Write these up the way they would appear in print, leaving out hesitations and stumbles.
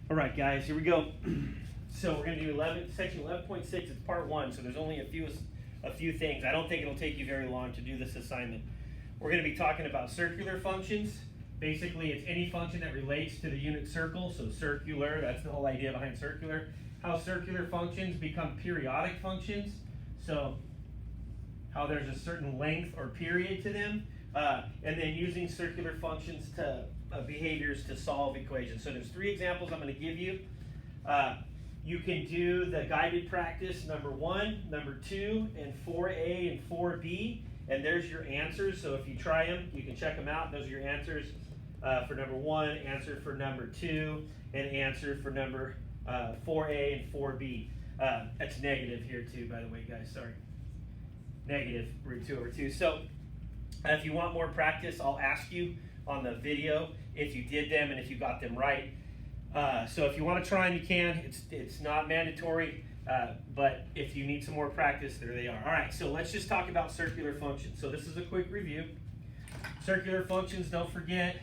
All right, guys, here we go. So we're going to do section 11.6. It's part 1, so there's only a few things. I don't think it'll take you very long to do this assignment. We're going to be talking about circular functions. Basically, it's any function that relates to the unit circle. So circular, that's the whole idea behind circular. How circular functions become periodic functions. So how there's a certain length or period to them. And then using circular functions to behaviors to solve equations. So there's 3 examples I'm going to give you. You can do the guided practice number 1, number 2, and 4A and 4B, and there's your answers. So if you try them, you can check them out. Those are your answers for number 1, answer for number 2, and answer for number 4A and 4B. That's negative here too, by the way, guys, sorry. Negative root 2 over 2. So if you want more practice, I'll ask you on the video if you did them and if you got them right. So if you want to try them, you can. It's not mandatory, but if you need some more practice, there they are. All right, so let's just talk about circular functions. So this is a quick review. Circular functions, don't forget,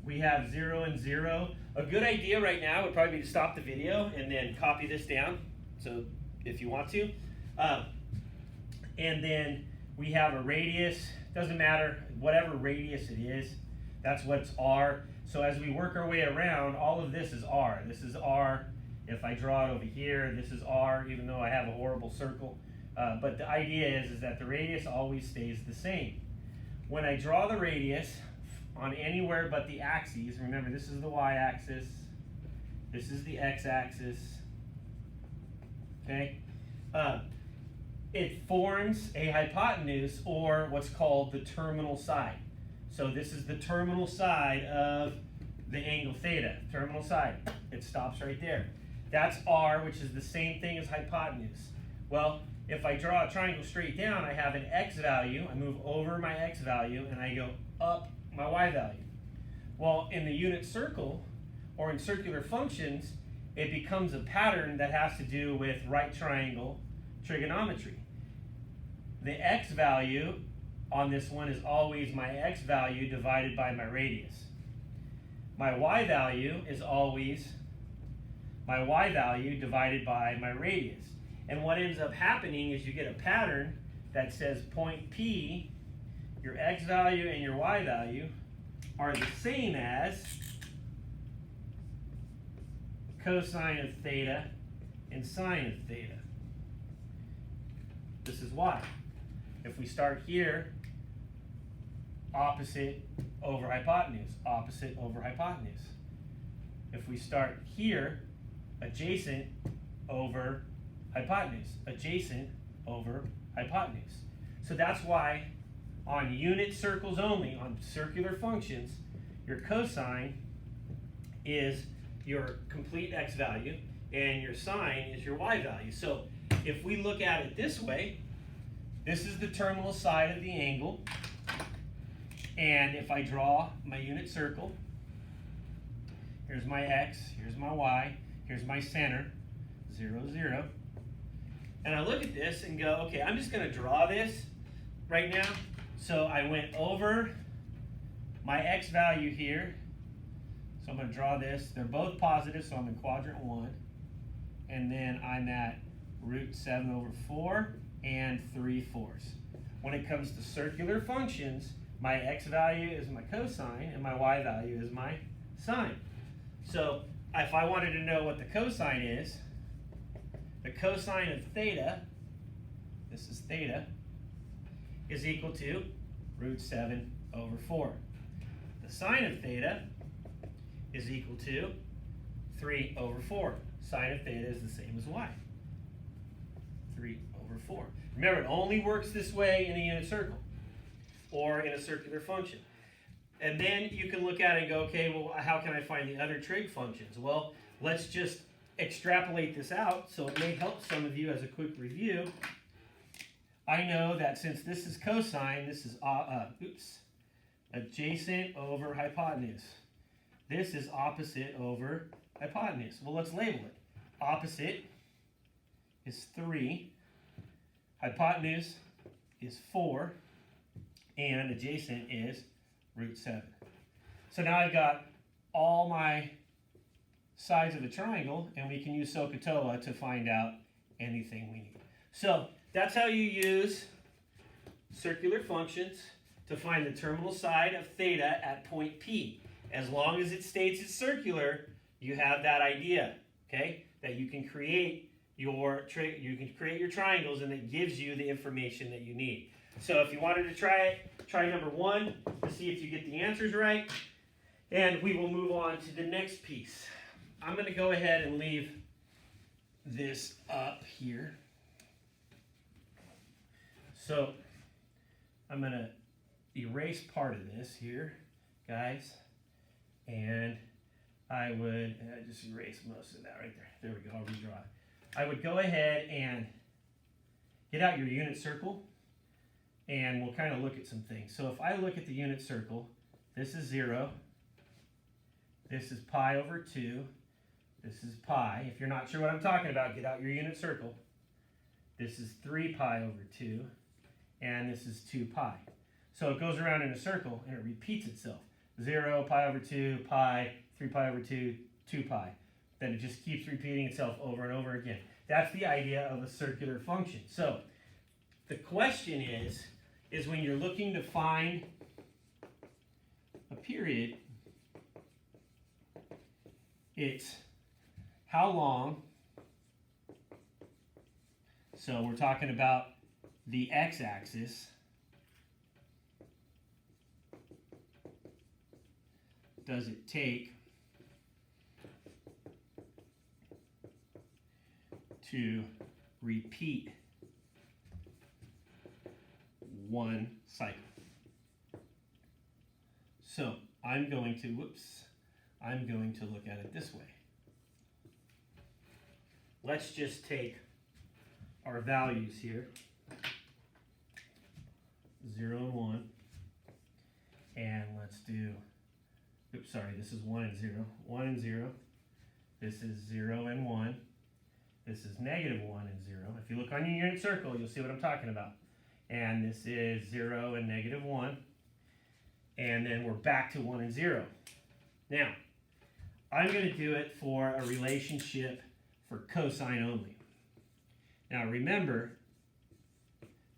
we have 0 and 0. A good idea right now would probably be to stop the video and then copy this down, so if you want to. And then we have a radius. Doesn't matter, whatever radius it is, that's what's R. So as we work our way around, all of this is R. This is R. If I draw it over here, this is R, even though I have a horrible circle. But the idea is that the radius always stays the same. When I draw the radius on anywhere but the axes, remember this is the y-axis, this is the x-axis, okay? It forms a hypotenuse, or what's called the terminal side. So this is the terminal side of the angle theta, terminal side. It stops right there. That's R, which is the same thing as hypotenuse. Well, if I draw a triangle straight down, I have an x value. I move over my x value, and I go up my y value. Well, in the unit circle, or in circular functions, it becomes a pattern that has to do with right triangle trigonometry. The x value on this one is always my x value divided by my radius. My y value is always my y value divided by my radius. And what ends up happening is you get a pattern that says point P, your x value and your y value are the same as cosine of theta and sine of theta. This is why. If we start here, opposite over hypotenuse, opposite over hypotenuse. If we start here, adjacent over hypotenuse, adjacent over hypotenuse. So that's why on unit circles only, on circular functions, your cosine is your complete x value and your sine is your y value. So if we look at it this way, this is the terminal side of the angle, and if I draw my unit circle, here's my x, here's my y, here's my center, 0, 0, and I look at this and go, okay, I'm just going to draw this right now. So I went over my x value here, so I'm going to draw this. They're both positive, so I'm in quadrant 1, and then I'm at root 7 over 4 and 3/4. When it comes to circular functions, my x value is my cosine and my y value is my sine. So if I wanted to know what the cosine is, the cosine of theta, this is theta, is equal to root 7 over 4. The sine of theta is equal to 3 over 4. Sine of theta is the same as y. 3 over 4. Remember, it only works this way in a unit circle or in a circular function. And then you can look at it and go, okay, well, how can I find the other trig functions? Well, let's just extrapolate this out, so it may help some of you as a quick review. I know that since this is cosine, this is adjacent over hypotenuse. This is opposite over hypotenuse. Well, let's label it. Opposite is 3, hypotenuse is 4, and adjacent is root 7. So now I've got all my sides of a triangle, and we can use SOHCAHTOA to find out anything we need. So that's how you use circular functions to find the terminal side of theta at point P. As long as it states it's circular, you have that idea, okay? That you can create your triangles, and it gives you the information that you need. So if you wanted to try it, try number 1 to see if you get the answers right, and we will move on to the next piece. I'm going to go ahead and leave this up here. So I'm going to erase part of this here, guys, and I would just erase most of that right there. There we go, I'll redraw it. I would go ahead and get out your unit circle, and we'll kind of look at some things. So if I look at the unit circle, this is 0, this is pi over 2, this is pi. If you're not sure what I'm talking about, get out your unit circle. This is 3 pi over 2, and this is 2 pi. So it goes around in a circle, and it repeats itself. 0, pi over 2, pi, 3 pi over 2, 2 pi. Then it just keeps repeating itself over and over again. That's the idea of a circular function. So the question is when you're looking to find a period, it's how long. So we're talking about the x-axis. Does it take to repeat one cycle? So I'm going to look at it this way. Let's just take our values here, 0 and 1, and let's do, oops, sorry, this is 1 and 0, 1 and 0, this is 0 and 1, this is negative 1 and 0. If you look on your unit circle, you'll see what I'm talking about. And this is 0 and negative 1, and then we're back to 1 and 0. Now, I'm going to do it for a relationship for cosine only. Now remember,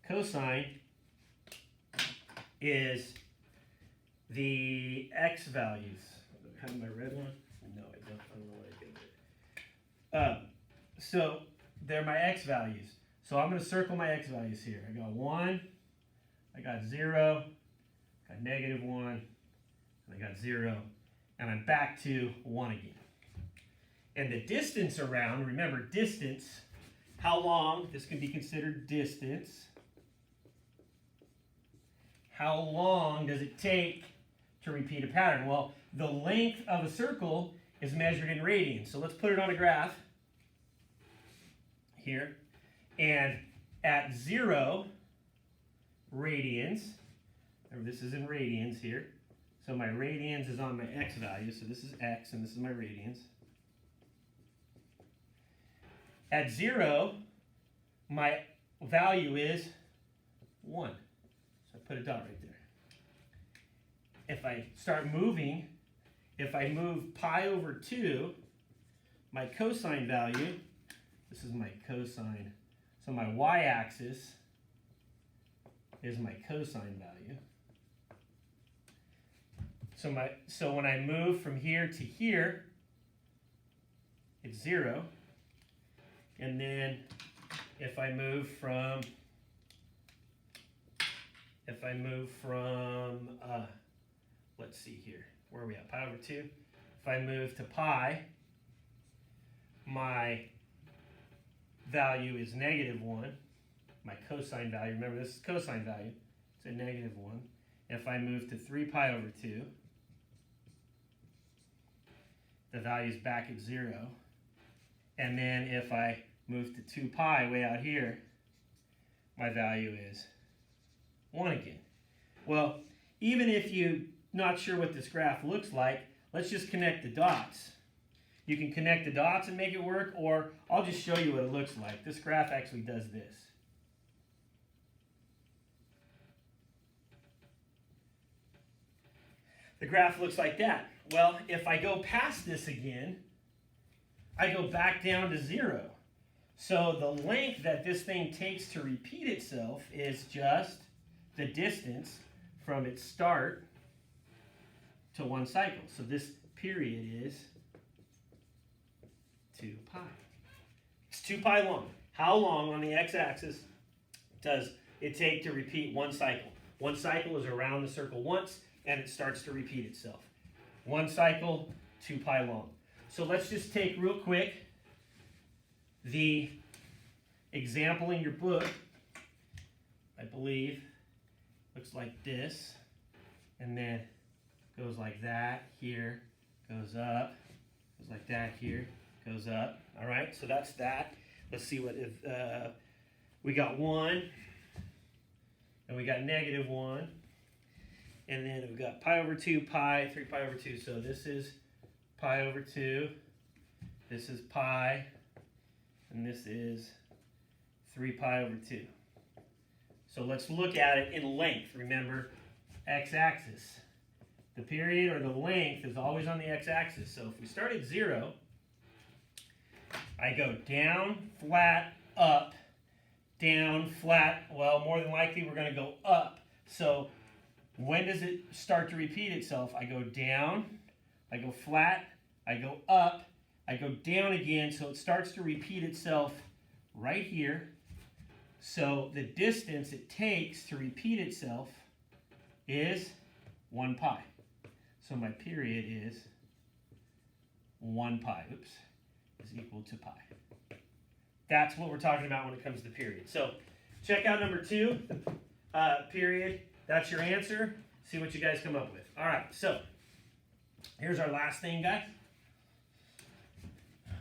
cosine is the x values. Do I have my red one? No, I don't. I don't know what I did with it. So they're my x values. So I'm going to circle my x values here. I got 1, I got 0, I got negative 1, and I got 0, and I'm back to 1 again. And the distance around, remember distance, how long, this can be considered distance. How long does it take to repeat a pattern? Well, the length of a circle is measured in radians. So let's put it on a graph here. And at 0 radians, remember this is in radians here. So my radians is on my x value. So this is x and this is my radians. At 0, my value is 1. So I put a dot right there. If I start moving, if I move pi over 2, my cosine value, this is my cosine. So my y-axis is my cosine value. So when I move from here to here, it's 0. And then if I move from let's see here, where are we at? Pi over 2. If I move to pi, my value is negative 1. My cosine value, remember this is cosine value, it's a negative 1. If I move to 3 pi over 2, the value is back at 0. And then if I move to 2 pi way out here, my value is 1 again. Well, even if you're not sure what this graph looks like, let's just connect the dots. You can connect the dots and make it work, or I'll just show you what it looks like. This graph actually does this. The graph looks like that. Well, if I go past this again, I go back down to 0. So the length that this thing takes to repeat itself is just the distance from its start to one cycle. So this period is 2 pi. It's 2 pi long. How long on the x-axis does it take to repeat one cycle? One cycle is around the circle once, and it starts to repeat itself. One cycle, 2 pi long. So let's just take real quick the example in your book. I believe looks like this, and then goes like that here, goes up, goes like that here, goes up. All right, so that's that. Let's see what if we got 1, and we got -1, and then we've got pi over 2, pi, 3 pi over 2. So this is pi over 2, this is pi, and this is 3 pi over 2. So let's look at it in length. Remember, x-axis. The period or the length is always on the x-axis. So if we start at 0, I go down, flat, up, down, flat. Well, more than likely we're going to go up. So when does it start to repeat itself? I go down, I go flat, I go up, I go down again. So it starts to repeat itself right here. So the distance it takes to repeat itself is 1 pi. So my period is 1 pi, is equal to pi. That's what we're talking about when it comes to period. So check out number 2, period. That's your answer. See what you guys come up with. All right, so here's our last thing, guys.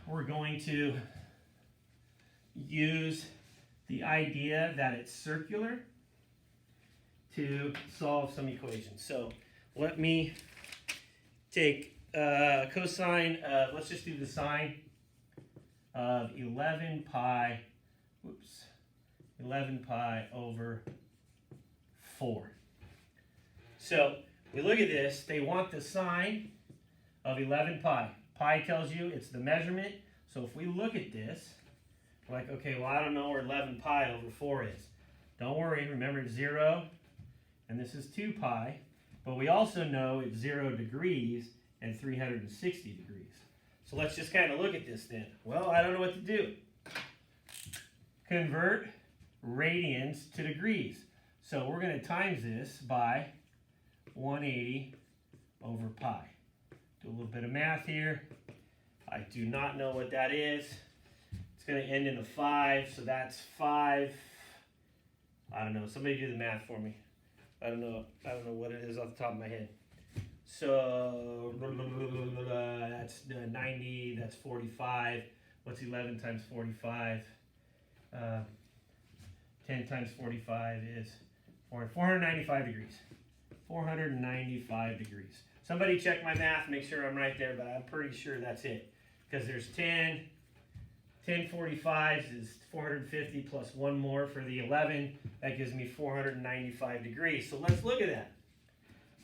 We're going to use the idea that it's circular to solve some equations. So let me take cosine, let's just do the sine of 11 pi over 4. So we look at this, they want the sine of 11 pi. Pi tells you it's the measurement. So if we look at this, we're like, okay, well, I don't know where 11 pi over 4 is. Don't worry, remember it's 0, and this is 2 pi. But we also know it's 0 degrees and 360 degrees. So let's just kind of look at this then. Well, I don't know what to do. Convert radians to degrees. So we're going to times this by 180 over pi. Do a little bit of math here. I do not know what that is. It's going to end in a 5, so that's 5. I don't know. Somebody do the math for me. I don't know what it is off the top of my head. So that's 90. That's 45. What's 11 times 45? 10 times 45 is 495 degrees. 495 degrees. Somebody check my math, make sure I'm right there, but I'm pretty sure that's it. Because there's 10 45s is 450 plus one more for the 11. That gives me 495 degrees. So let's look at that.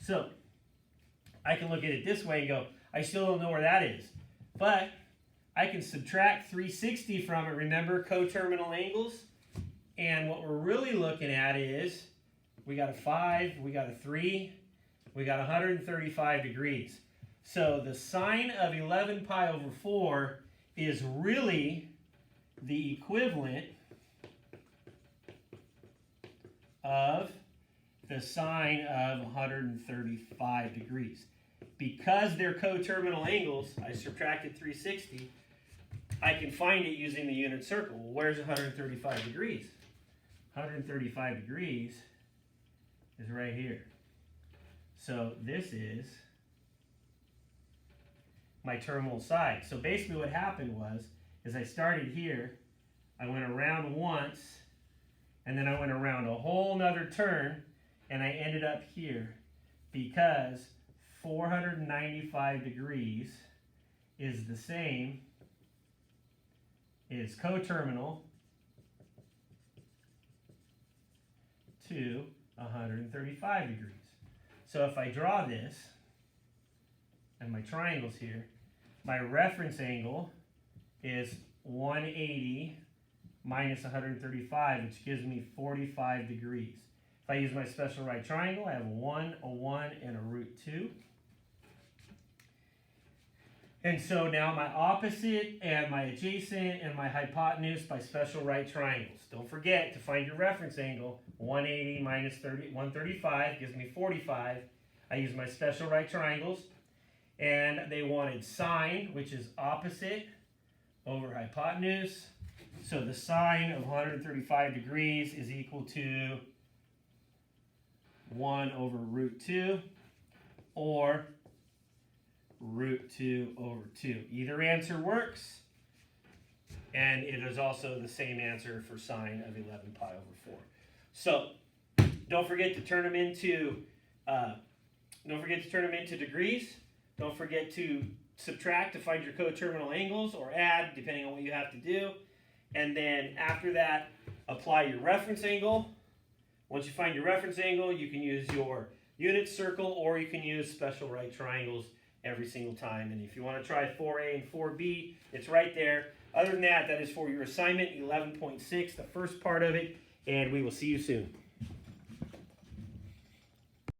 So I can look at it this way and go, I still don't know where that is. But I can subtract 360 from it. Remember coterminal angles? And what we're really looking at is we got a 5, we got a 3, we got 135 degrees. So the sine of 11 pi over 4 is really the equivalent of the sine of 135 degrees. Because they're coterminal angles, I subtracted 360, I can find it using the unit circle. Well, where's 135 degrees? 135 degrees is right here. So this is my terminal side. So basically what happened was, is I started here, I went around once, and then I went around a whole nother turn, and I ended up here because 495 degrees is the same, is coterminal to 135 degrees. So if I draw this, and my triangles here, my reference angle is 180 minus 135, which gives me 45 degrees. If I use my special right triangle, I have a 1, and a root 2. And so now my opposite and my adjacent and my hypotenuse by special right triangles. Don't forget to find your reference angle. 180 minus 135 gives me 45. I use my special right triangles. And they wanted sine, which is opposite over hypotenuse. So the sine of 135 degrees is equal to 1 over root 2, or root 2 over 2. Either answer works, and it is also the same answer for sine of 11 pi over 4. So don't forget to turn them into degrees. Don't forget to subtract to find your coterminal angles, or add depending on what you have to do. And then after that, apply your reference angle. Once you find your reference angle, you can use your unit circle, or you can use special right triangles every single time. And if you want to try 4A and 4B, it's right there. Other than that, that is for your assignment 11.6, the first part of it, and we will see you soon.